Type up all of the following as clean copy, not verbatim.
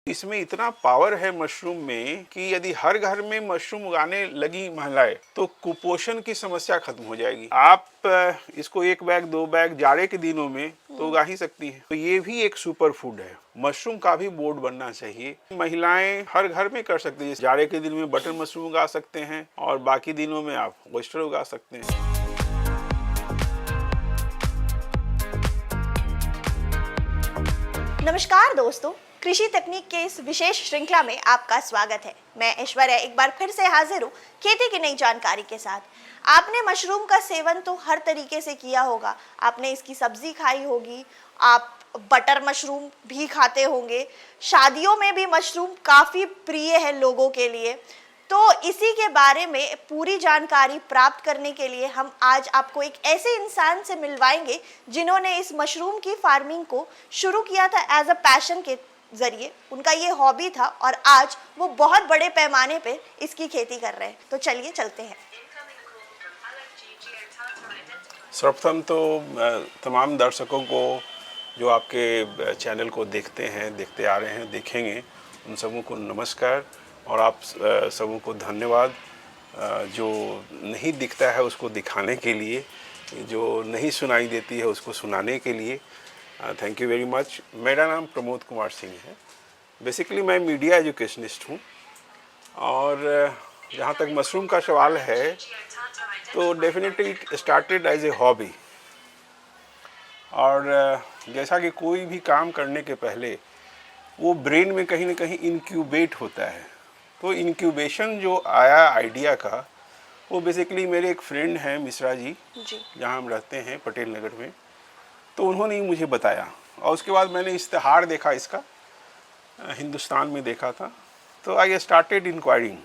इसमें इतना पावर है मशरूम में कि यदि हर घर में मशरूम उगाने लगी महिलाएं तो कुपोषण की समस्या खत्म हो जाएगी। आप इसको 1 बैग 2 बैग जाड़े के दिनों में तो उगा ही सकती हैं। तो ये भी एक सुपर फूड है। मशरूम का भी बोर्ड बनना चाहिए। महिलाएं हर घर में कर सकती हैं। जाड़े के दिन में बटन मशरूम उगा सकते हैं और बाकी दिनों में आप ऑयस्टर उगा सकते हैं। नमस्कार दोस्तों, कृषि तकनीक के इस विशेष श्रृंखला में आपका स्वागत है। मैं ऐश्वर्या एक बार फिर से हाजिर हूँ खेती की नई जानकारी के साथ। आपने मशरूम का सेवन तो हर तरीके से किया होगा। आपने इसकी सब्जी खाई होगी, आप बटर मशरूम भी खाते होंगे, शादियों में भी मशरूम काफ़ी प्रिय है लोगों के लिए। तो इसी के बारे में पूरी जानकारी प्राप्त करने के लिए हम आज आपको एक ऐसे इंसान से मिलवाएंगे जिन्होंने इस मशरूम की फार्मिंग को शुरू किया था एज अ पैशन के जरिए। उनका ये हॉबी था और आज वो बहुत बड़े पैमाने पे इसकी खेती कर रहे हैं। तो चलिए चलते हैं। सर्वप्रथम तो तमाम दर्शकों को जो आपके चैनल को देखते हैं, देखते आ रहे हैं, देखेंगे, उन सबों को नमस्कार और आप सबों को धन्यवाद। जो नहीं दिखता है उसको दिखाने के लिए, जो नहीं सुनाई देती है उसको सुनाने के लिए थैंक यू वेरी मच। मेरा नाम प्रमोद कुमार सिंह है। बेसिकली मैं मीडिया एजुकेशनिस्ट हूँ और जहाँ तक मशरूम का सवाल है तो definitely it started as a hobby. और जैसा कि कोई भी काम करने के पहले वो ब्रेन में कहीं ना कहीं इंक्यूबेट होता है। तो इंक्यूबेशन जो आया आइडिया का, वो बेसिकली मेरे एक फ्रेंड हैं मिश्रा जी, जहाँ हम रहते हैं पटेल नगर में, तो उन्होंने ही मुझे बताया। और उसके बाद मैंने इश्तहार देखा इसका, हिंदुस्तान में देखा था, तो आई स्टार्टेड इंक्वायरिंग।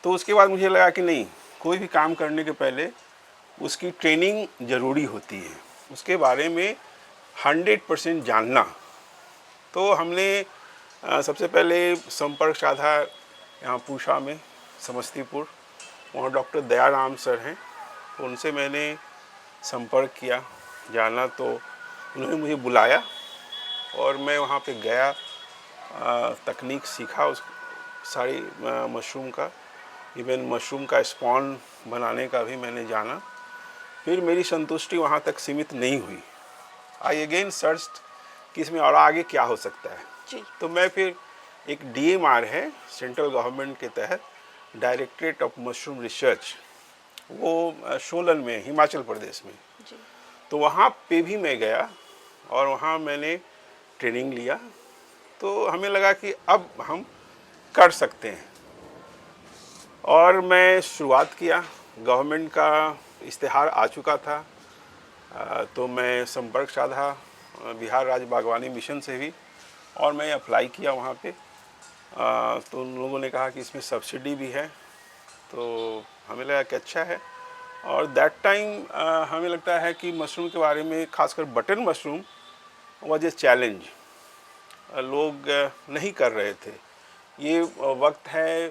तो उसके बाद मुझे लगा कि नहीं, कोई भी काम करने के पहले उसकी ट्रेनिंग ज़रूरी होती है, उसके बारे में 100% जानना। तो हमने सबसे पहले संपर्क साधा यहाँ पूषा में, समस्तीपुर, वहाँ डॉक्टर दयाराम सर हैं। तो उनसे मैंने संपर्क किया, जाना, तो उन्होंने मुझे बुलाया और मैं वहाँ पे गया, तकनीक सीखा उस सारी मशरूम का, इवन मशरूम का स्पॉन बनाने का भी मैंने जाना। फिर मेरी संतुष्टि वहाँ तक सीमित नहीं हुई। आई अगेन सर्च कि इसमें और आगे क्या हो सकता है जी। तो मैं फिर एक DMR है सेंट्रल गवर्नमेंट के तहत, डायरेक्टरेट ऑफ मशरूम रिसर्च, वो सोलन में, हिमाचल प्रदेश में जी। तो वहाँ पे भी मैं गया और वहाँ मैंने ट्रेनिंग लिया। तो हमें लगा कि अब हम कर सकते हैं और मैं शुरुआत किया। गवर्नमेंट का इश्तिहार आ चुका था, तो मैं संपर्क साधा बिहार राज्य बागवानी मिशन से भी और मैं अप्लाई किया वहाँ पे। तो उन लोगों ने कहा कि इसमें सब्सिडी भी है, तो हमें लगा कि अच्छा है। और दैट टाइम हमें लगता है कि मशरूम के बारे में, खासकर button mushroom, was a challenge, लोग नहीं कर रहे थे। ये वक्त है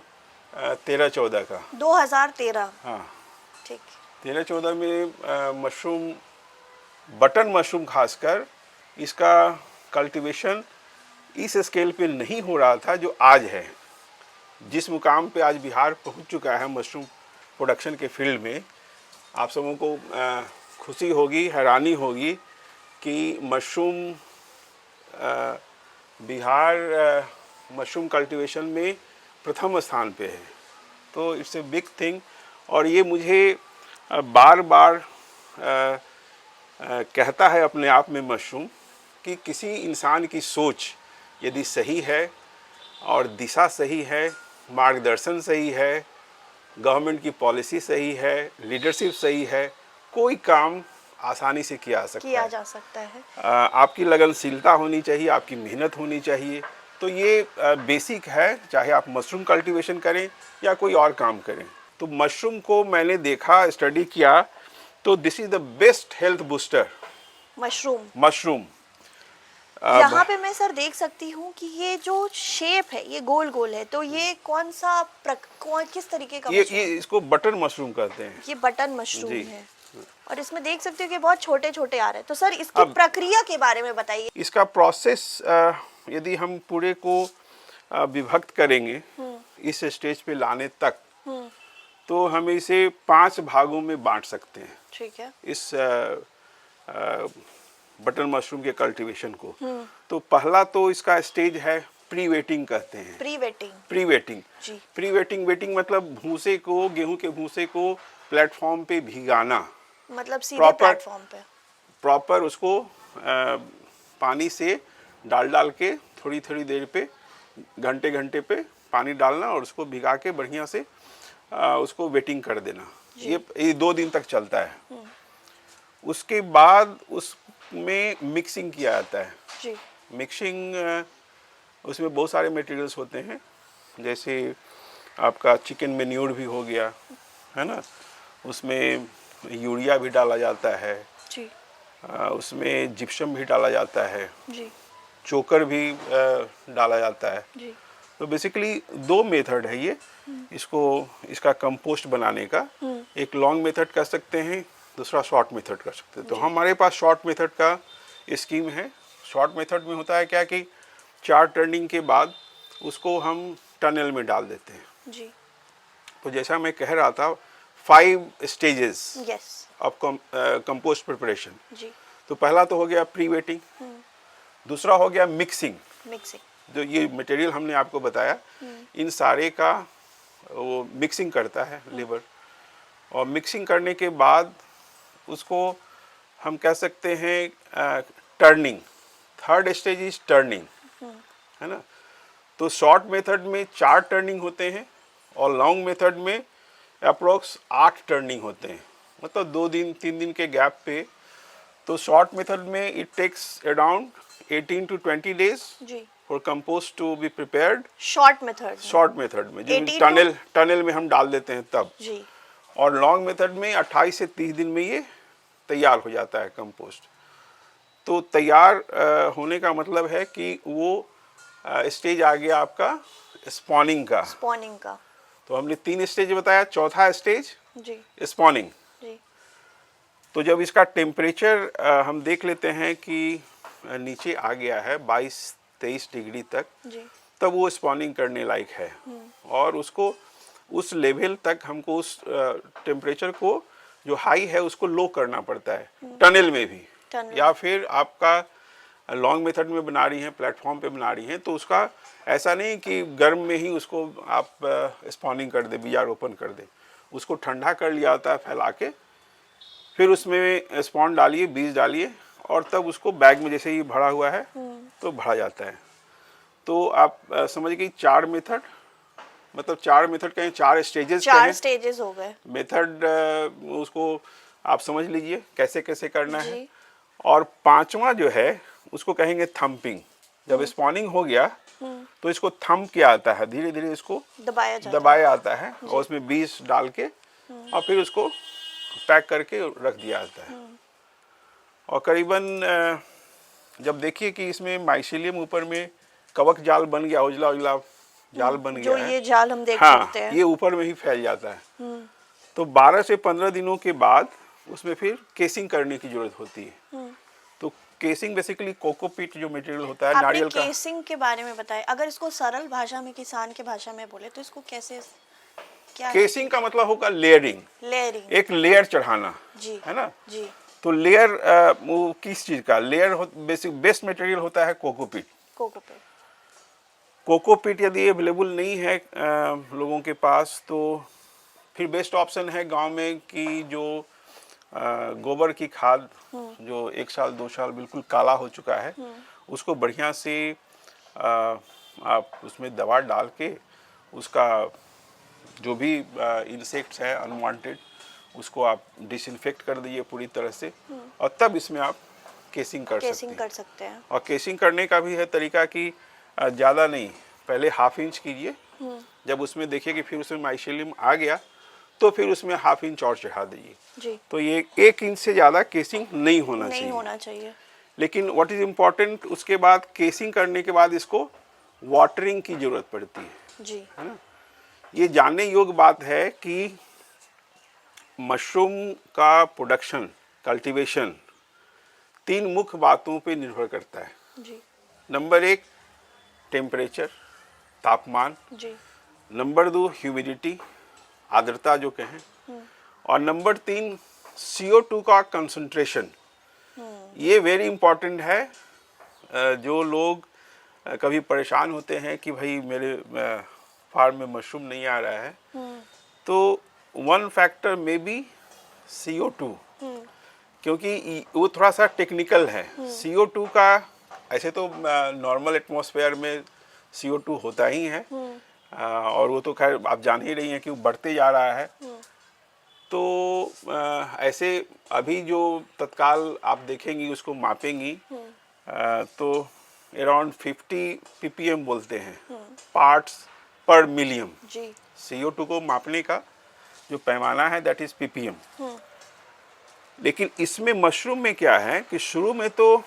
13-14 का, 2013। हाँ ठीक। 13-14 में मशरूम, बटन मशरूम खासकर, इसका कल्टीवेशन इस स्केल पे नहीं हो रहा था जो आज है। जिस मुकाम पे आज बिहार पहुंच चुका है मशरूम प्रोडक्शन के फील्ड में, आप सबों को खुशी होगी, हैरानी होगी कि मशरूम, बिहार मशरूम कल्टीवेशन में प्रथम स्थान पे है। तो इट्स ए बिग थिंग। और ये मुझे बार बार कहता है अपने आप में मशरूम कि किसी इंसान की सोच यदि सही है और दिशा सही है, मार्गदर्शन सही है, गवर्नमेंट की पॉलिसी सही है, लीडरशिप सही है, कोई काम आसानी से किया जा सकता है। आपकी लगनशीलता होनी चाहिए, आपकी मेहनत होनी चाहिए। तो ये बेसिक है, चाहे आप मशरूम कल्टीवेशन करें या कोई और काम करें। तो मशरूम को मैंने देखा, स्टडी किया, तो this is the best health booster. Mushroom यहाँ पे मैं सर देख सकती हूँ कि ये जो शेप है ये गोल गोल है, तो ये कौन सा किस तरीके का ये इसको बटन मशरूम कहते हैं। ये बटन मशरूम है और इसमें देख सकते हो कि बहुत छोटे छोटे आ रहे हैं। तो सर इसकी प्रक्रिया के बारे में बताइए। इसका प्रोसेस यदि हम पूरे को विभक्त करेंगे इस स्टेज पे लाने तक, तो हम इसे 5 भागों में बांट सकते हैं। ठीक है। इस बटन मशरूम के कल्टीवेशन को। तो पहला तो इसका स्टेज है प्री वेटिंग कहते हैं। Pre waiting. प्री वेटिंग जी। प्री वेटिंग वेटिंग मतलब भूसे को, गेहूं के भूसे को प्लेटफॉर्म पे भिगाना, मतलब सीधे प्लेटफॉर्म पे प्रॉपर उसको पानी से डाल के थोड़ी थोड़ी देर पे, घंटे घंटे पे पानी डालना और उसको भिगा के बढ़िया से उसको वेटिंग कर देना। ये 2 दिन तक चलता है। उसके बाद उसमें मिक्सिंग किया जाता है। जी। मिक्सिंग उसमें बहुत सारे मटेरियल्स होते हैं, जैसे आपका चिकन मेन्यूर भी हो गया, है ना, उसमें यूरिया भी डाला जाता है। जी। उसमें जिप्सम भी डाला जाता है। जी। चोकर भी डाला जाता है। जी। तो बेसिकली 2 मेथड है ये इसका कंपोस्ट बनाने का। एक लॉन्ग मेथड कर सकते हैं, दूसरा शॉर्ट मेथड कर सकते हैं। तो हमारे पास शॉर्ट मेथड का स्कीम है। शॉर्ट मेथड में होता है क्या कि 4 टर्निंग के बाद उसको हम टनल में डाल देते हैं। जी। तो जैसा मैं कह रहा था 5 stages yes of compost preparation. जी। तो पहला तो हो गया प्री वेटिंग, दूसरा हो गया मिक्सिंग। मिक्सिंग जो ये मटेरियल हमने आपको बताया, इन सारे का वो मिक्सिंग करता है लेबर। और मिक्सिंग करने के बाद उसको हम कह सकते हैं turning. Third stage is turning, है ना। तो शॉर्ट मेथड में 4 टर्निंग होते हैं और लॉन्ग मेथड में अप्रोक्स 8 टर्निंग होते हैं, मतलब 2 दिन 3 दिन के गैप पे। तो शॉर्ट मेथड में it takes around 18 to 20 days जी। For compost to be prepared. Short method. Short method में जो 18 टनल में हम डाल देते हैं तब। जी। और लॉन्ग मेथड में 28 से 30 दिन में ये तैयार हो जाता है कंपोस्ट। तो तैयार होने का मतलब है कि वो स्टेज आ गया आपका स्पॉनिंग का। स्पॉनिंग का। तो हमने 3 स्टेज बताया, चौथा स्टेज जी। स्पॉनिंग। जी। तो जब इसका टेम्परेचर हम देख लेते हैं कि नीचे आ गया है 22-23 डिग्री तक, जी। तब वो स्पॉनिंग करने लायक है। और उसको उस लेवल तक हमको उस टेम्परेचर को जो हाई है उसको लो करना पड़ता है टनल में भी। या फिर आपका लॉन्ग मेथड में बना रही हैं, प्लेटफॉर्म पे बना रही हैं, तो उसका ऐसा नहीं कि गर्म में ही उसको आप स्पॉनिंग कर दे, बीजारोपण कर दे। उसको ठंडा कर लिया जाता है फैला के, फिर उसमें स्पॉन डालिए, बीज डालिए और तब उसको बैग में जैसे ही भरा हुआ है तो भरा जाता है। तो आप समझ गई 4 मेथड, मतलब 4 मेथड कहें, 4 स्टेजेस कहें। 4 स्टेजेस हो गए। मेथड उसको आप समझ लीजिए कैसे कैसे करना जी। है। और 5वां जो है उसको कहेंगे थम्पिंग। जब स्पॉनिंग हो गया तो इसको थंप किया आता है, धीरे धीरे इसको दबाया आता है और उसमें बीज डाल के और फिर उसको पैक करके रख दिया जाता है। और करीबन जब देखिए कि इसमें माइसीलियम ऊपर में कवक जाल बन गया, उजला उजला जाल बन गया जो है, ये जाल हम देख सकते हैं, ये ऊपर में ही फैल जाता है। तो 12 से 15 दिनों के बाद उसमें फिर केसिंग करने की जरूरत होती है। तो केसिंग बेसिकली कोकोपीट जो मटेरियल होता है नारियल का। केसिंग के बारे में बताएं, अगर इसको सरल भाषा में, किसान के भाषा में बोले तो इसको कैसे, क्या केसिंग का मतलब होगा लेयरिंग। लेयरिंग, एक लेयर चढ़ाना, जी, है ना। जी। तो लेयर वो किस चीज का लेयर बेसिक बेस्ट मटेरियल होता है कोकोपीट। कोकोपीट। कोकोपीट यदि अवेलेबल नहीं है लोगों के पास, तो फिर बेस्ट ऑप्शन है गांव में कि जो गोबर की खाद जो 1 साल 2 साल बिल्कुल काला हो चुका है, उसको बढ़िया से आप उसमें दवा डाल के उसका जो भी इंसेक्ट्स है अनवांटेड, उसको आप डिसइंफेक्ट कर दीजिए पूरी तरह से और तब इसमें आप केसिंग कर सकते हैं। और केसिंग करने का भी है तरीका कि ज़्यादा नहीं, पहले 1/2 इंच कीजिए, जब उसमें देखिए कि फिर उसमें माइसीलियम आ गया तो फिर उसमें 1/2 इंच और चढ़ा दीजिए। तो ये 1 इंच से ज़्यादा केसिंग नहीं होना चाहिए। लेकिन व्हाट इज़ इम्पॉर्टेंट, उसके बाद केसिंग करने के बाद इसको वाटरिंग की ज़रूरत पड़ती है, है ना। ये जानने योग्य बात है कि मशरूम का प्रोडक्शन कल्टीवेशन 3 मुख्य बातों पे निर्भर करता है। जी नंबर 1 टेम्परेचर, तापमान। जी नंबर 2 ह्यूमिडिटी, आर्द्रता जो कहें। और नंबर 3 CO2 का कंसंट्रेशन। ये वेरी इंपॉर्टेंट है। जो लोग कभी परेशान होते हैं कि भाई मेरे फार्म में मशरूम नहीं आ रहा है, तो वन फैक्टर में बी CO2, क्योंकि वो थोड़ा सा टेक्निकल है। CO2 का ऐसे तो नॉर्मल एटमॉस्फेयर में CO2 होता ही है, और वो तो खैर आप जान ही रही हैं कि वो बढ़ते जा रहा है। तो ऐसे अभी जो तत्काल आप देखेंगी उसको मापेंगी, तो अराउंड 50 ppm बोलते हैं, पार्ट्स पर मिलियन। जी CO2 को मापने का जो पैमाना है दैट इज ppm। लेकिन इसमें मशरूम में क्या है कि शुरू में तो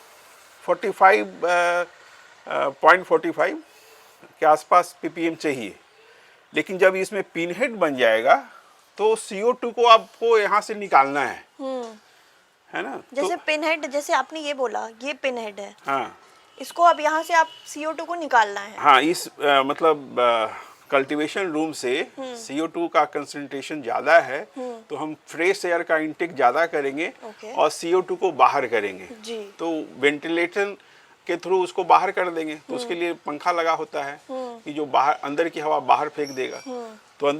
45.45 के आसपास ppm चाहिए, लेकिन जब इसमें पिनहेड बन जाएगा तो CO2 को आपको यहाँ से निकालना है ना। जैसे तो पिनहेड, जैसे आपने ये बोला ये पिनहेड है, हाँ इसको अब यहाँ से आप CO2 को निकालना है। हाँ, इस मतलब कल्टीवेशन रूम से CO2 का कंसंट्रेशन ज़्यादा है, तो हम फ्रेश एयर का इंटेक ज़्यादा करेंगे और CO2 को बाहर करेंगे। जी तो वेंटिलेशन के थ्रू उसको बाहर कर देंगे। तो उसके लिए पंखा लगा होता है कि जो बाहर अंदर की हवा बाहर फेंक देगा। तो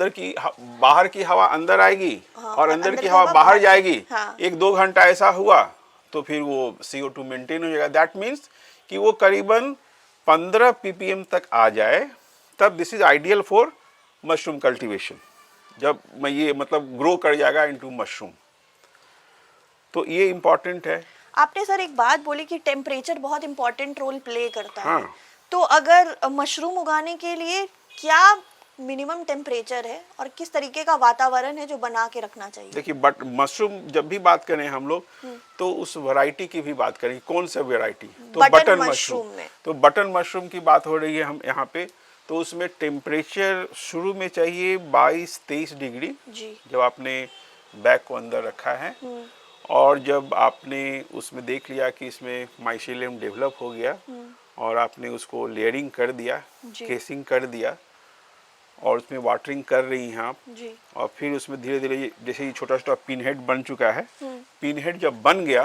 बाहर की हवा अंदर आएगी, हाँ, और अंदर की हवा बाहर जाएगी। हाँ। 1-2 घंटा ऐसा हुआ तो फिर वो CO2 मेंटेन हो जाएगा। दैट मीन्स कि वो करीबन 15 ppm तक आ जाए, तब this is ideal for mushroom cultivation. जब मैं ये मतलब ग्रो कर जाएगा इनटू मशरूम, तो ये इम्पोर्टेंट है। आपने सर एक बात बोली कि टेम्परेचर बहुत इंपॉर्टेंट रोल प्ले करता है। हाँ। तो अगर मशरूम उगाने के लिए क्या मिनिमम टेम्परेचर है और किस तरीके का वातावरण है जो बना के रखना चाहिए? देखिए, बट मशरूम जब भी बात करें हम लोग, तो उस वैरायटी की भी बात करें। कौन सा वैरायटी? तो बटन मशरूम में। तो बटन मशरूम की बात हो रही है हम यहाँ पे। तो उसमें टेम्परेचर शुरू में चाहिए 22-23 डिग्री, जी जब आपने बैग को अंदर रखा है, और जब आपने उसमें देख लिया कि इसमें माइसेलियम डेवलप हो गया और आपने उसको लेयरिंग कर दिया, केसिंग कर दिया, और उसमें वाटरिंग कर रही हैं आप, जी और फिर उसमें धीरे धीरे जैसे ये छोटा छोटा पिनहेड बन चुका है, पिनहेड जब बन गया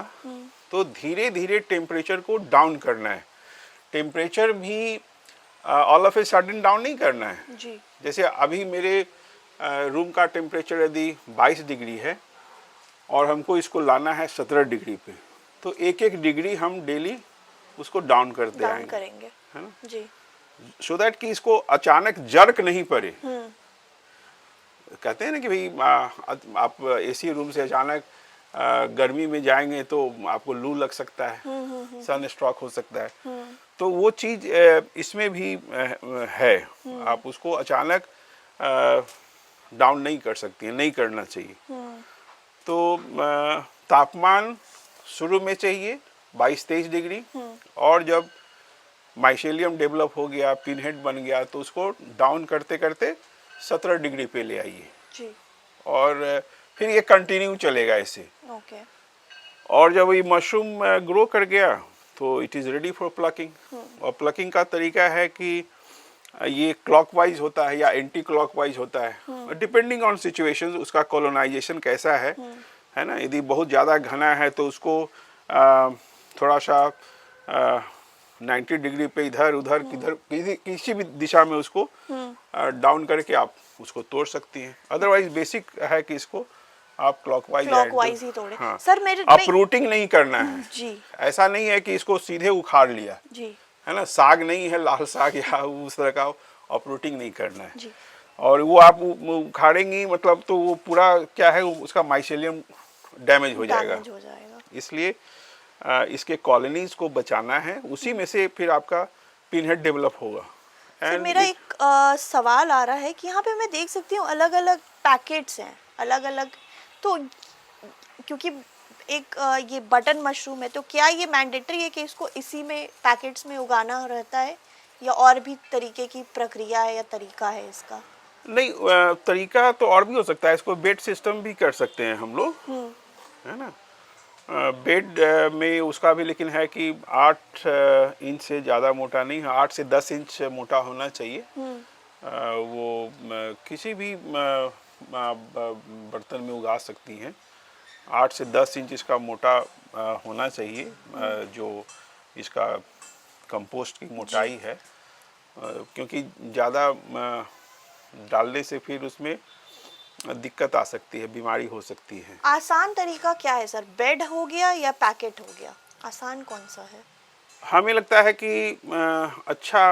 तो धीरे धीरे टेम्परेचर को डाउन करना है। टेम्परेचर भी all of a sudden down नहीं करना है। जी जैसे अभी मेरे रूम का टेम्परेचर यदि 22 डिग्री है और हमको इसको लाना है 17 डिग्री पे, तो 1-1 डिग्री हम डेली उसको डाउन करते डाउन आएंगे, करेंगे। है ना, जी सो दैट कि इसको अचानक जर्क नहीं पड़े। कहते हैं ना कि भाई आप AC रूम से अचानक गर्मी में जाएंगे तो आपको लू लग सकता है, सन स्ट्रोक हो सकता है। तो वो चीज़ इसमें भी है। आप उसको अचानक डाउन नहीं कर सकती हैं, नहीं करना चाहिए। तो तापमान शुरू में चाहिए 22-23 डिग्री, और जब माइसेलियम डेवलप हो गया, पिनहेड बन गया, तो उसको डाउन करते करते 17 डिग्री पे ले आइए, जी और फिर ये कंटिन्यू चलेगा ऐसे। ओके। और जब ये मशरूम ग्रो कर गया तो it is ready for plucking. और प्लकिंग का तरीका है कि ये क्लॉकवाइज होता है या एंटी क्लॉकवाइज होता है, डिपेंडिंग ऑन सिचुएशंस, उसका कॉलोनाइजेशन कैसा है ना। यदि बहुत ज़्यादा घना है तो उसको थोड़ा सा 90 डिग्री पे इधर उधर किधर किसी भी दिशा में उसको डाउन करके आप उसको तोड़ सकती हैं। अदरवाइज बेसिक है कि इसको आप क्लॉकवाइज ही तोड़े। हाँ। सर मेरे अपरूटिंग नहीं करना है जी। ऐसा नहीं है कि इसको सीधे उखाड़ लिया, जी है ना, साग नहीं है लाल साग या उस तरह का, अपरूटिंग नहीं करना है। जी। और वो आप उखाड़ेंगी मतलब तो वो पूरा क्या है, उसका माइसेलियम डैमेज हो जाएगा। इसलिए इसके कॉलोनीज को बचाना है, उसी में से फिर आपका पिनहेड डेवलप होगा। सर मेरा एक सवाल आ रहा है कि यहाँ पे मैं देख सकती हूँ अलग अलग पैकेट्स हैं, अलग अलग, तो क्योंकि एक ये बटन मशरूम है, तो क्या ये मैंडेटरी है कि इसको इसी में पैकेट्स में उगाना रहता है, या और भी तरीके की प्रक्रिया है या तरीका है इसका? नहीं, तरीका तो और भी हो सकता है। इसको बेड सिस्टम भी कर सकते हैं हम लोग, है ना। बेड में उसका भी लेकिन है कि 8 इंच से ज़्यादा मोटा नहीं, 8 से 10 इंच मोटा होना चाहिए। वो किसी भी बर्तन में उगा सकती हैं। 8 से 10 इंच इसका मोटा होना चाहिए, जो इसका कंपोस्ट की मोटाई है, क्योंकि ज़्यादा डालने से फिर उसमें दिक्कत आ सकती है, बीमारी हो सकती है। आसान तरीका क्या है सर, बेड हो गया या पैकेट हो गया, आसान कौन सा है? हमें लगता है कि अच्छा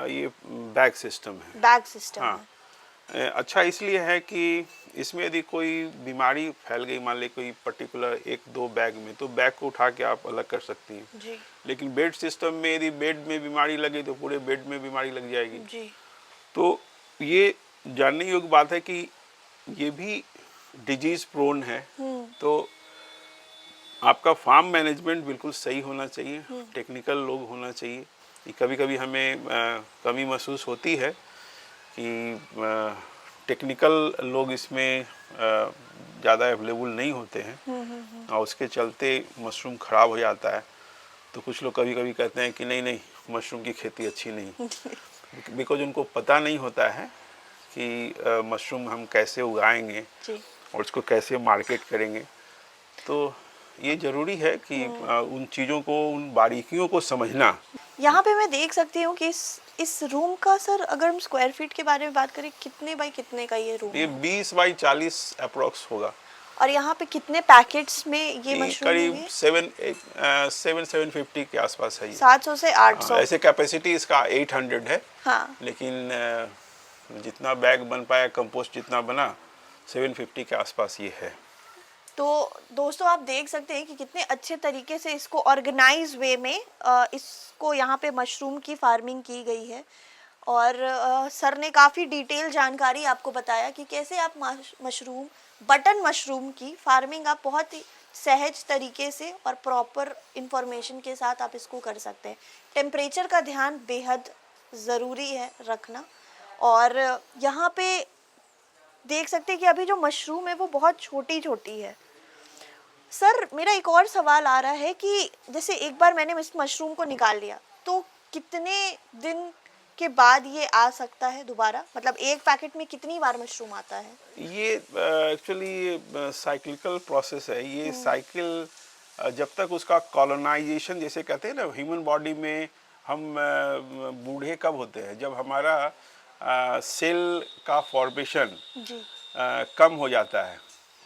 ये बैग सिस्टम है। बैग सिस्टम हाँ, है। अच्छा इसलिए है कि इसमें यदि कोई बीमारी फैल गई, मान ली कोई पर्टिकुलर 1-2 बैग में, तो बैग को उठा के आप अलग कर सकती हैं जी लेकिन बेड सिस्टम में यदि बेड में बीमारी लगे तो पूरे बेड में बीमारी लग जाएगी। जी तो ये जानने योग्य बात है कि ये भी डिजीज प्रोन है। तो आपका फार्म मैनेजमेंट बिल्कुल सही होना चाहिए, टेक्निकल लोग होना चाहिए। कभी कभी हमें कमी महसूस होती है कि टेक्निकल लोग इसमें ज़्यादा अवेलेबल नहीं होते हैं और उसके चलते मशरूम ख़राब हो जाता है। तो कुछ लोग कभी कभी कहते हैं कि नहीं नहीं, मशरूम की खेती अच्छी नहीं, बिकॉज उनको पता नहीं होता है कि मशरूम हम कैसे उगाएंगे और उसको कैसे मार्केट करेंगे। तो ये ज़रूरी है कि उन चीज़ों को, उन बारीकियों को समझना। यहाँ पे मैं देख सकती हूँ कि इस रूम का सर, अगर हम स्क्वायर फीट के बारे में बात करें, कितने बाई कितने का ये रूम ये है? 20 बाई 40 अप्रोक्स होगा। और यहाँ पे कितने पैकेट्स में ये मशरूम करीब 750 के आसपास है ये। 700 से 800। ऐसे कैपेसिटी इसका 800 है। हाँ। लेकिन जितना बैग बन पाया, कंपोस्ट जितना बना, 750 के आसपास ये है। तो दोस्तों आप देख सकते हैं कि कितने अच्छे तरीके से इसको ऑर्गेनाइज वे में इसको यहाँ पे मशरूम की फार्मिंग की गई है। और सर ने काफ़ी डिटेल जानकारी आपको बताया कि कैसे आप मशरूम, बटन मशरूम की फार्मिंग आप बहुत ही सहज तरीके से और प्रॉपर इंफॉर्मेशन के साथ आप इसको कर सकते हैं। टेम्परेचर का ध्यान बेहद ज़रूरी है रखना। और यहाँ पे देख सकते हैं कि अभी जो मशरूम है वो बहुत छोटी छोटी है। सर मेरा एक और सवाल आ रहा है कि जैसे एक बार मैंने इस मशरूम को निकाल लिया तो कितने दिन के बाद ये आ सकता है दोबारा, मतलब एक पैकेट में कितनी बार मशरूम आता है? ये एक्चुअली साइक्लिकल प्रोसेस है। ये साइकिल जब तक उसका कॉलोनाइजेशन, जैसे कहते हैं ना, ह्यूमन बॉडी में हम बूढ़े कब होते हैं, जब हमारा सेल का फॉर्मेशन कम हो जाता है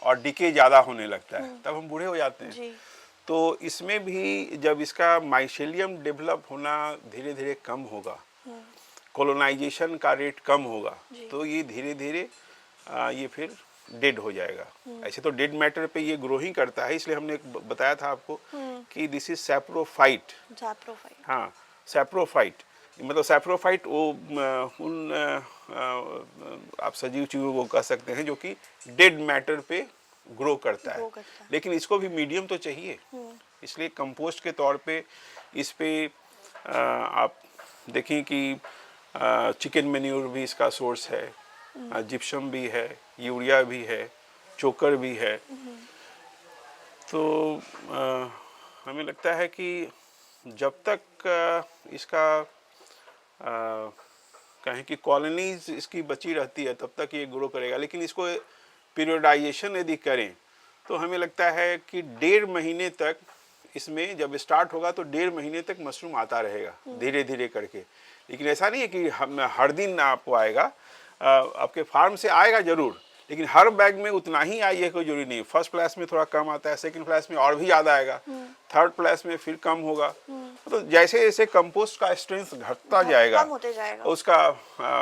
और डिके ज़्यादा होने लगता है, तब हम बूढ़े हो जाते हैं। जी। तो इसमें भी जब इसका माइसेलियम डेवलप होना धीरे धीरे कम होगा, कॉलोनाइजेशन का रेट कम होगा, तो ये धीरे धीरे ये फिर डेड हो जाएगा। ऐसे तो डेड मैटर पे ये ग्रो ही करता है, इसलिए हमने बताया था आपको कि दिस इज सैप्रोफाइट। हाँ, सैप्रोफाइट मतलब सैप्रोफाइट वो उन आप सजीव चीज़ों को कह सकते हैं जो कि डेड मैटर पे ग्रो करता है। लेकिन इसको भी मीडियम तो चाहिए, इसलिए कंपोस्ट के तौर पे इस पे आप देखें कि चिकन मैन्योर भी इसका सोर्स है, जिप्सम भी है, यूरिया भी है, चोकर भी है। तो हमें लगता है कि जब तक इसका कहें कि कॉलोनीज इसकी बची रहती है तब तक ये ग्रो करेगा। लेकिन इसको पीरियडाइजेशन यदि करें तो हमें लगता है कि 1.5 महीने तक इसमें जब स्टार्ट होगा तो 1.5 महीने तक मशरूम आता रहेगा धीरे धीरे करके। लेकिन ऐसा नहीं है कि हम हर दिन आपको आएगा, आपके फार्म से आएगा ज़रूर, लेकिन हर बैग में उतना ही आइए कोई जरूरी नहीं। फर्स्ट क्लास में थोड़ा कम आता है, सेकंड क्लास में और भी ज़्यादा आएगा, थर्ड क्लास में फिर कम होगा। तो जैसे जैसे कंपोस्ट का स्ट्रेंथ घटता जाएगा, उसका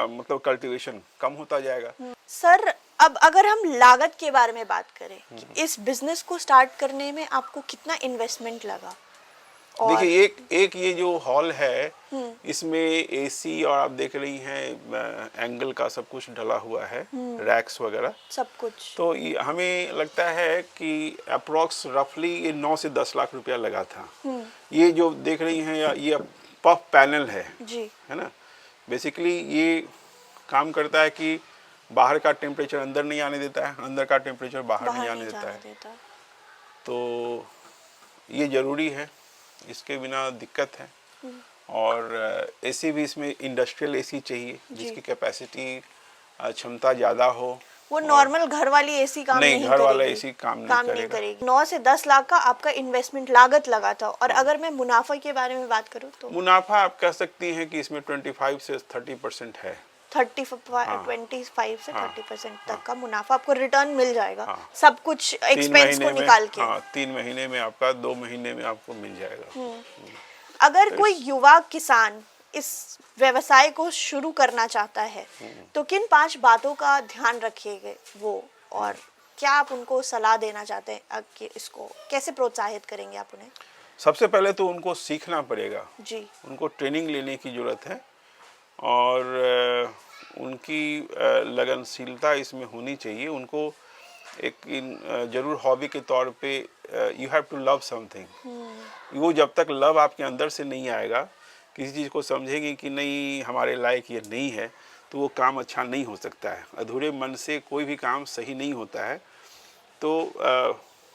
मतलब कल्टीवेशन कम होता जाएगा। सर अब अगर हम लागत के बारे में बात करें कि इस बिजनेस को स्टार्ट करने में आपको कितना इन्वेस्टमेंट लगा? देखिए एक ये जो हॉल है इसमें एसी और आप देख रही हैं एंगल का सब कुछ डला हुआ है, रैक्स वगैरह सब कुछ। तो हमें लगता है कि अप्रोक्स रफली ये 9 से 10 लाख रुपया लगा था। ये जो देख रही हैं ये पफ पैनल है जी, है ना। बेसिकली ये काम करता है कि बाहर का टेम्परेचर अंदर नहीं आने देता है, अंदर का टेम्परेचर बाहर नहीं आने देता है। तो ये ज़रूरी है, इसके बिना दिक्कत है। और एसी भी इसमें इंडस्ट्रियल एसी चाहिए जिसकी कैपेसिटी क्षमता ज़्यादा हो। वो नॉर्मल घर वाली एसी काम नहीं घर वाला करेगी। एसी काम नहीं करेगी। 9 से 10 लाख का आपका इन्वेस्टमेंट लागत लगा था। और अगर मैं मुनाफा के बारे में बात करूँ तो मुनाफा आप कह सकती हैं कि इसमें 25 से 30% है। 25 से 30% तक का मुनाफा आपको रिटर्न मिल जाएगा, सब कुछ 3 एक्सपेंस को महीने में, निकाल के। 3 महीने में आपका, 2 महीने में आपको मिल जाएगा। अगर कोई युवा किसान इस व्यवसाय को शुरू करना चाहता है तो किन 5 बातों का ध्यान रखिएगा वो, और क्या आप उनको सलाह देना चाहते हैं कि इसको कैसे प्रोत्साहित करेंगे आप उन्हें? सबसे पहले तो उनको सीखना पड़ेगा जी। उनको ट्रेनिंग लेने की ज़रूरत है, और उनकी लगनशीलता इसमें होनी चाहिए। उनको एक जरूर हॉबी के तौर पे you have to love something. वो जब तक लव आपके अंदर से नहीं आएगा, किसी चीज़ को समझेंगे कि नहीं हमारे लायक ये नहीं है, तो वो काम अच्छा नहीं हो सकता है। अधूरे मन से कोई भी काम सही नहीं होता है। तो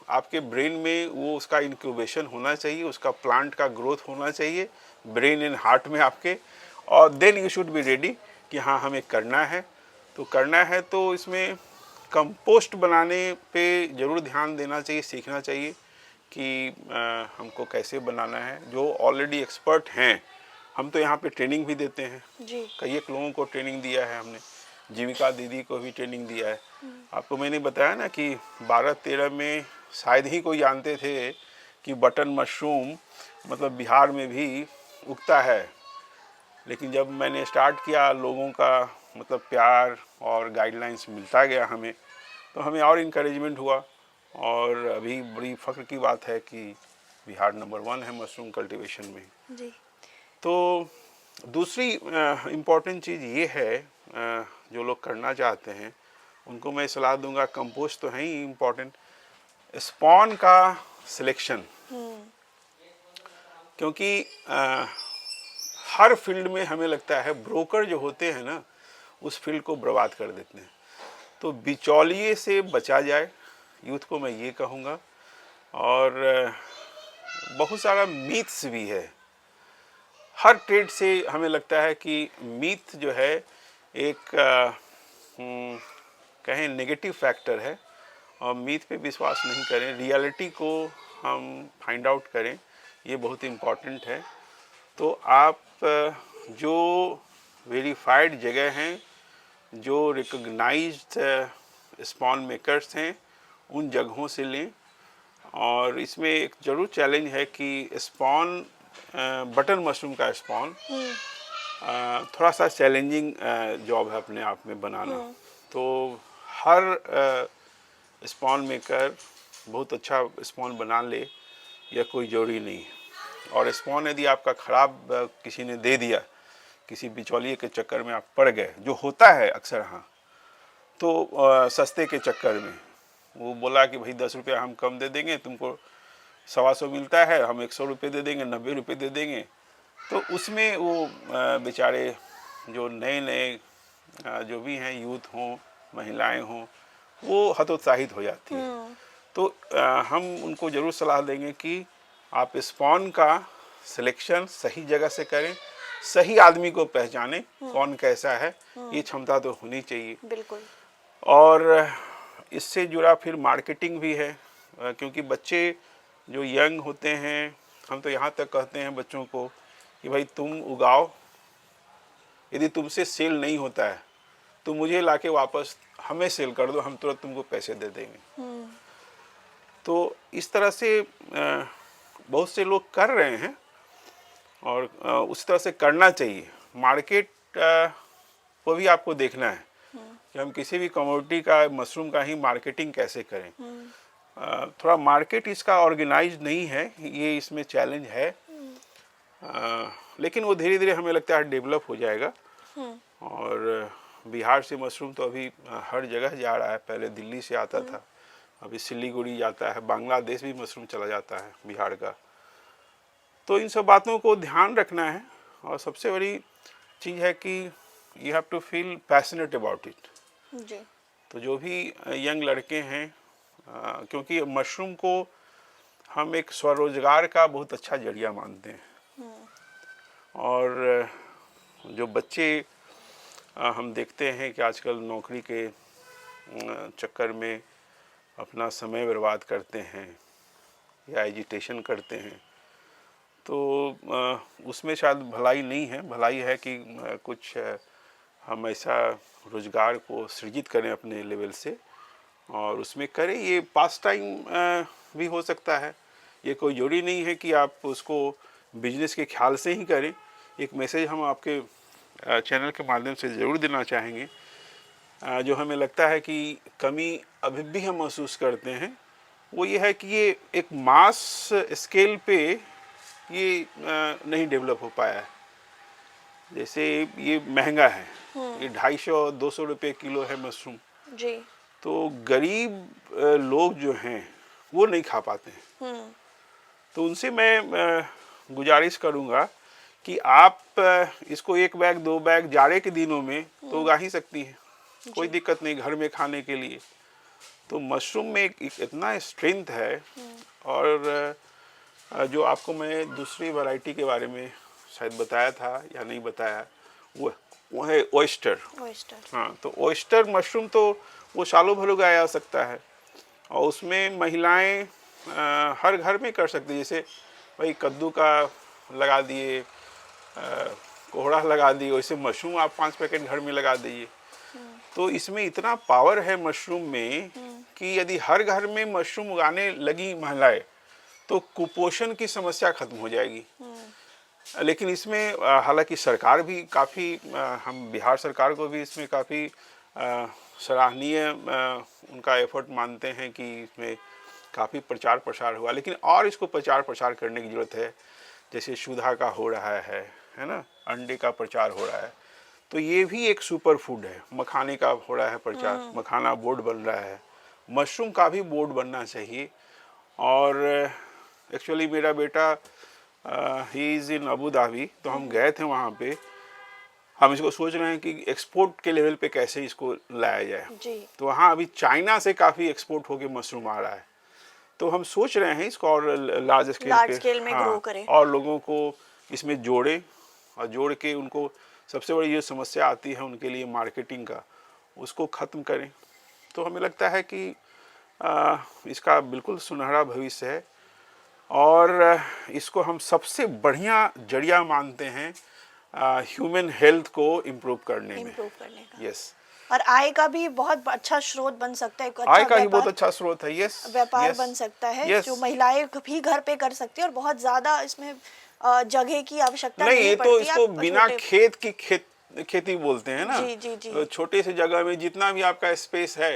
आपके ब्रेन में वो उसका इंक्यूबेशन होना चाहिए, उसका प्लांट का ग्रोथ होना चाहिए ब्रेन एंड हार्ट में आपके, और then you should be ready कि हाँ हमें करना है। तो करना है तो इसमें कंपोस्ट बनाने पे ज़रूर ध्यान देना चाहिए, सीखना चाहिए कि हमको कैसे बनाना है। जो ऑलरेडी एक्सपर्ट हैं, हम तो यहाँ पे ट्रेनिंग भी देते हैं जी। कई एक लोगों को ट्रेनिंग दिया है हमने, जीविका दीदी को भी ट्रेनिंग दिया है। आपको मैंने बताया ना कि 12-13 में शायद ही कोई जानते थे कि बटन मशरूम मतलब बिहार में भी उगता है। लेकिन जब मैंने स्टार्ट किया, लोगों का मतलब प्यार और गाइडलाइंस मिलता गया हमें, तो हमें और इनकरेजमेंट हुआ। और अभी बड़ी फ़ख्र की बात है कि बिहार नंबर 1 है मशरूम कल्टीवेशन में। जी। तो दूसरी इम्पॉर्टेंट चीज़ ये है, जो लोग करना चाहते हैं उनको मैं सलाह दूंगा, कंपोस्ट तो है ही इम्पॉर्टेंट, स्पॉन का सिलेक्शन। क्योंकि हर फील्ड में हमें लगता है ब्रोकर जो होते हैं ना, उस फील्ड को बर्बाद कर देते हैं। तो बिचौलिए से बचा जाए, यूथ को मैं ये कहूँगा। और बहुत सारा मीथ्स भी है हर ट्रेड से। हमें लगता है कि मीथ जो है एक कहें नेगेटिव फैक्टर है, और मीथ पे विश्वास नहीं करें, रियलिटी को हम फाइंड आउट करें, ये बहुत इम्पॉर्टेंट है। तो आप जो वेरीफाइड जगह हैं, जो रिकॉग्नाइज्ड स्पॉन मेकर्स हैं, उन जगहों से लें। और इसमें एक ज़रूर चैलेंज है कि स्पॉन बटन मशरूम का स्पॉन थोड़ा सा चैलेंजिंग जॉब है अपने आप में बनाना। तो हर स्पॉन मेकर बहुत अच्छा स्पॉन बना ले, यह कोई ज़रूरी नहीं है। और स्पॉन यदि आपका ख़राब किसी ने दे दिया, किसी बिचौलिए के चक्कर में आप पड़ गए, जो होता है अक्सर, हाँ, तो सस्ते के चक्कर में वो बोला कि भाई 10 रुपया हम कम दे देंगे, तुमको 125 मिलता है, हम 100 रुपये दे देंगे, 90 रुपये दे देंगे। तो उसमें वो बेचारे जो नए जो भी हैं, यूथ हों, महिलाएं हों, वो हतोत्साहित हो जाती हैं। तो हम उनको ज़रूर सलाह देंगे कि आप स्पॉन का सिलेक्शन सही जगह से करें, सही आदमी को पहचानें कौन कैसा है, ये क्षमता तो होनी चाहिए। बिल्कुल। और इससे जुड़ा फिर मार्केटिंग भी है, क्योंकि बच्चे जो यंग होते हैं, हम तो यहाँ तक कहते हैं बच्चों को कि भाई तुम उगाओ, यदि तुमसे सेल नहीं होता है तो मुझे लाके वापस हमें सेल कर दो, हम तुरंत तुमको पैसे दे देंगे। तो इस तरह से बहुत से लोग कर रहे हैं, और उस तरह से करना चाहिए। मार्केट को भी आपको देखना है कि हम किसी भी कमोडिटी का, मशरूम का ही मार्केटिंग कैसे करें। थोड़ा मार्केट इसका ऑर्गेनाइज नहीं है, ये इसमें चैलेंज है। लेकिन वो धीरे धीरे हमें लगता है डेवलप हो जाएगा। और बिहार से मशरूम तो अभी हर जगह जा रहा है, पहले दिल्ली से आता था, अभी सिलीगुड़ी जाता है, बांग्लादेश भी मशरूम चला जाता है बिहार का। तो इन सब बातों को ध्यान रखना है। और सबसे बड़ी चीज़ है कि you have to feel passionate about it. जी। तो जो भी यंग लड़के हैं, क्योंकि मशरूम को हम एक स्वरोजगार का बहुत अच्छा जरिया मानते हैं। और जो बच्चे हम देखते हैं कि आजकल नौकरी के चक्कर में अपना समय बर्बाद करते हैं या एजिटेशन करते हैं, तो उसमें शायद भलाई नहीं है। भलाई है कि कुछ हम ऐसा रोज़गार को सृजित करें अपने लेवल से और उसमें करें। ये पास टाइम भी हो सकता है, ये कोई जरूरी नहीं है कि आप उसको बिजनेस के ख्याल से ही करें। एक मैसेज हम आपके चैनल के माध्यम से ज़रूर देना चाहेंगे। जो हमें लगता है कि कमी अभी भी हम महसूस करते हैं, वो ये है कि ये एक मास स्केल पे ये नहीं डेवलप हो पाया है। जैसे ये महंगा है, ये 250-200 रुपये किलो है मशरूम जी। तो गरीब लोग जो हैं वो नहीं खा पाते हैं। तो उनसे मैं गुजारिश करूँगा कि आप इसको 1 बैग 2 बैग जाड़े के दिनों में तो उगा ही सकती हैं, कोई दिक्कत नहीं घर में खाने के लिए। तो मशरूम में एक इतना स्ट्रेंथ है। और जो आपको मैं दूसरी वैरायटी के बारे में शायद बताया था या नहीं बताया, वो है ऑयस्टर। हाँ, तो ऑयस्टर मशरूम तो वो सालों भर उगाया जा सकता है और उसमें महिलाएं हर घर में कर सकती है। जैसे भाई कद्दू का लगा दिए, कोहड़ा लगा दिए, वैसे मशरूम आप 5 पैकेट घर में लगा दीजिए। तो इसमें इतना पावर है मशरूम में कि यदि हर घर में मशरूम उगाने लगी महिलाएं तो कुपोषण की समस्या खत्म हो जाएगी। लेकिन इसमें हालांकि सरकार भी काफ़ी, हम बिहार सरकार को भी इसमें काफ़ी सराहनीय उनका एफर्ट मानते हैं कि इसमें काफ़ी प्रचार प्रसार हुआ, लेकिन और इसको प्रचार प्रसार करने की ज़रूरत है। जैसे सुधा का हो रहा है ना, अंडे का प्रचार हो रहा है, तो ये भी एक सुपर फूड है। मखाने का हो रहा है प्रचार, मखाना बोर्ड बन रहा है, मशरूम का भी बोर्ड बनना चाहिए। और एक्चुअली मेरा बेटा he is in Abu Dhabi, तो हम गए थे वहाँ पे। हम इसको सोच रहे हैं कि एक्सपोर्ट के लेवल पे कैसे इसको लाया जाए जी। तो वहाँ अभी चाइना से काफ़ी एक्सपोर्ट होके मशरूम आ रहा है, तो हम सोच रहे हैं इसको और लार्ज स्केल में ग्रो करें और लोगों को इसमें जोड़े और जोड़ के उनको, सबसे बड़ी जो समस्या आती है उनके लिए मार्केटिंग का, उसको ख़त्म करें। तो हमें लगता है कि इसका बिल्कुल सुनहरा भविष्य है और इसको हम सबसे बढ़िया जरिया मानते हैं ह्यूमन हेल्थ को इम्प्रूव करने का। यस। और आय का भी बहुत अच्छा स्रोत बन सकता है। आय का ही बहुत अच्छा स्रोत है। यस। व्यापार बन सकता है जो महिलाएं भी घर पे कर सकती है और बहुत ज्यादा इसमें जगह की आवश्यकता नहीं पड़ती। तो इसको बिना खेत की खेती बोलते हैं ना। जी जी जी। छोटे से जगह में जितना भी आपका स्पेस है,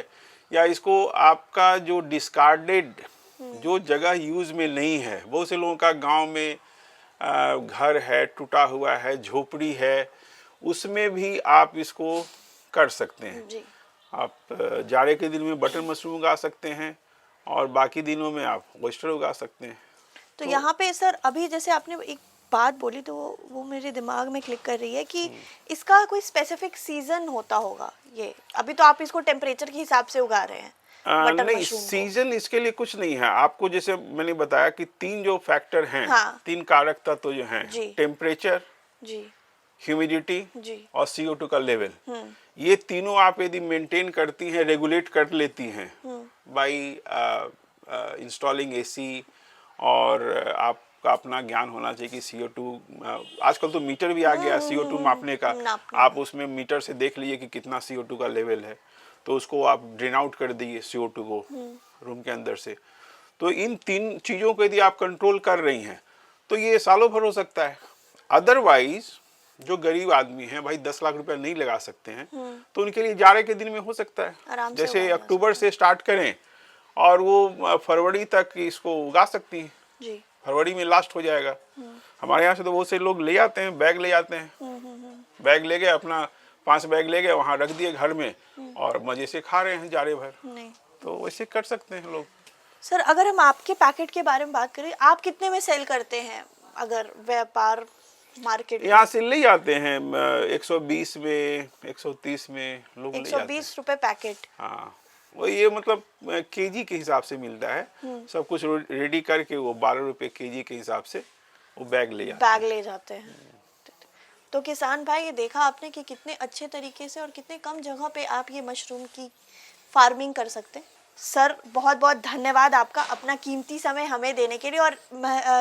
या इसको आपका जो डिस्कार्डेड जो जगह यूज में नहीं है, बहुत से लोगों का गांव में घर है, टूटा हुआ है, झोपड़ी है, उसमें भी आप इसको कर सकते हैं जी। आप जाड़े के दिन में बटन मशरूम उगा सकते हैं और बाकी दिनों में आप ऑयस्टर उगा सकते हैं। तो यहाँ पे सर अभी जैसे आपने एक बात बोली तो वो मेरे दिमाग में क्लिक कर रही है कि इसका कोई स्पेसिफिक सीजन होता होगा। ये अभी तो आप इसको टेम्परेचर के हिसाब से उगा रहे हैं। नहीं, सीजन इसके लिए कुछ नहीं है। आपको जैसे मैंने बताया कि 3 जो फैक्टर हैं, 3 कारक तत्व जो हैं, टेम्परेचर जी, ह्यूमिडिटी जी और CO2 का लेवल, ये तीनों आप यदि मेंटेन करती हैं, रेगुलेट कर लेती हैं बाय इंस्टॉलिंग AC, और आपका अपना ज्ञान होना चाहिए कि CO2, आजकल तो मीटर भी आ गया CO2 मापने का, आप उसमें मीटर से देख लीजिए कि कितना CO2 का लेवल है, तो उसको आप ड्रेन आउट कर दीजिए CO2 को रूम के अंदर से। तो इन 3 चीज़ों को यदि आप कंट्रोल कर रही हैं तो ये सालों भर हो सकता है। अदरवाइज जो गरीब आदमी हैं भाई 10 लाख रुपए नहीं लगा सकते हैं, तो उनके लिए जाड़े के दिन में हो सकता है। जैसे अक्टूबर से स्टार्ट करें और वो फरवरी तक इसको उगा सकती हैं जी। फरवरी में लास्ट हो जाएगा। हमारे यहाँ से तो बहुत से लोग ले आते हैं, बैग ले आते हैं, बैग ले गए, अपना 5 बैग ले गए, वहाँ रख दिए घर में और मजे से खा रहे हैं जाड़े भर। नहीं तो वैसे कर सकते हैं लोग। सर अगर हम आपके पैकेट के बारे में बात करें, आप कितने में सेल करते हैं? अगर व्यापार मार्केट यहाँ से ले जाते हैं 120 में, 130 में लोग ले जाते हैं। 120 रुपए पैकेट। हाँ, वो ये मतलब केजी के हिसाब से मिलता है, सब कुछ रेडी करके वो 12 रुपए केजी के हिसाब से वो बैग ले जाते बैग ले जाते हैं। तो किसान भाई, ये देखा आपने कि कितने अच्छे तरीके से और कितने कम जगह पे आप ये मशरूम की फार्मिंग कर सकते हैं। सर, बहुत बहुत धन्यवाद आपका अपना कीमती समय हमें देने के लिए और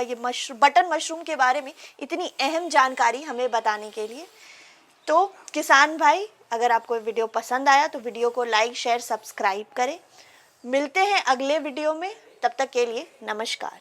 ये बटन मशरूम के बारे में इतनी अहम जानकारी हमें बताने के लिए। तो किसान भाई, अगर आपको वीडियो पसंद आया तो वीडियो को लाइक, शेयर, सब्सक्राइब करें। मिलते हैं अगले वीडियो में, तब तक के लिए नमस्कार।